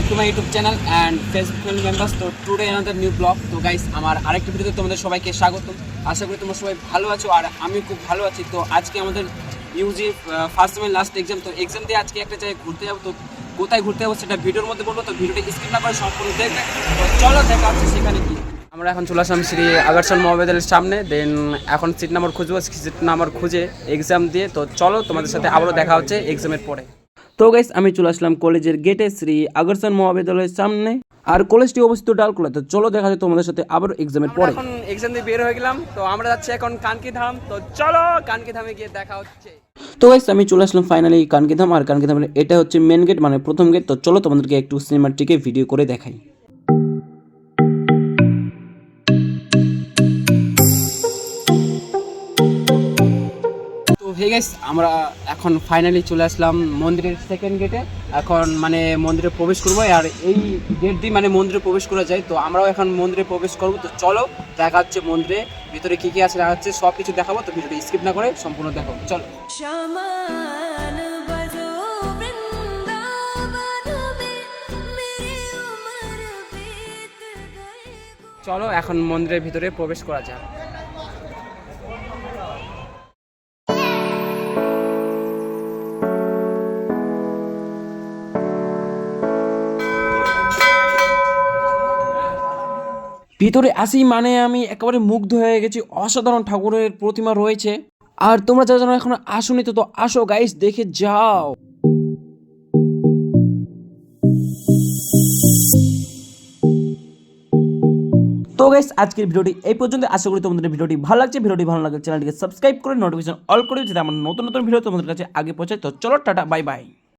Back to my YouTube channel and Facebook family members. তো today another new blog. তো guys, আমার আরেকটি ভিডিওতে তোমাদের সবাইকে স্বাগত। আশা করি তোমরা সবাই ভালো আছো আর আমি খুব ভালো আছি। তো আজকে আমাদের ইউজি ফার্স্ট সেমের লাস্ট এক্সাম। তো এক্সাম দিয়ে আজকে একটা জায়গায় ঘুরতে যাবো। তো কোথায় ঘুরতে যাবো সেটা ভিডিওর মধ্যে বলবো। তো ভিডিওটা স্কিপ না করে সম্পূর্ণ দেখবে। তো চলো দেখা হচ্ছে সেখানে কি। আমরা এখন চলে আসলাম শ্রী আগারসন মহাবিদ্যালয়ের সামনে। দেন এখন সিট নাম্বার খুঁজবো, সিট নাম্বার খুঁজে এক্সাম দিয়ে। তো চলো তোমাদের সাথে আবারও দেখা হচ্ছে এক্সামের পরে। তো গাইস, আমি চলে আসলাম কলেজের গেটে শ্রী আগারসন মহাবিদ্যালয়ের সামনে। আর কলেজটি অবস্থিত ডালকোলা। তো চলো দেখা যায় তোমাদের সাথে আবারও এক্সামের পরে। এখন এক্সাম দিয়ে বের হয়ে গেলাম। তো আমরা যাচ্ছি এখন কানকিধাম। তো চলো কানকিধামে গিয়ে দেখা হচ্ছে। তো গাইস, আমি চলে আসলাম ফাইনালি কানকিধাম। আর কানকিধামের এটা হচ্ছে মেন গেট, মানে প্রথম গেট। তো চলো তোমাদেরকে একটু সিনেমাটিকে ভিডিও করে দেখাই। হে গাইস, আমরা এখন ফাইনালি চলে আসলাম মন্দিরের সেকেন্ড গেটে। এখন মানে মন্দিরে প্রবেশ করবো। আর এই গেট দিয়ে মানে মন্দিরে প্রবেশ করা যায়। তো আমরাও এখন মন্দিরে প্রবেশ করবো। তো চলো দেখা হচ্ছে মন্দিরে ভিতরে কী কী আছে না হচ্ছে সব কিছু দেখাবো। তো ভিডিওটা স্কিপ না করে সম্পূর্ণ দেখো। চলো চলো এখন মন্দিরের ভিতরে প্রবেশ করা যায়। ভিতরে আসি মানে আমি একেবারে মুগ্ধ হয়ে গেছি। অসাধারণ ঠাকুরের প্রতিমা রয়েছে। আর তোমরা যারা যেন এখন আসোনি তো আসো গাইস, দেখে যাও। তো গাইস, আজকের ভিডিওটি এই পর্যন্ত। আশা করি তোমাদের ভিডিওটি ভালো লাগছে। ভিডিওটি ভালো লাগলে চ্যানেলটিকে সাবস্ক্রাইব করে নোটিফিকেশন অল করে, যাতে আমার নতুন নতুন ভিডিও তোমাদের কাছে আগে পৌঁছায়। তো চলো টাটা, বাই বাই।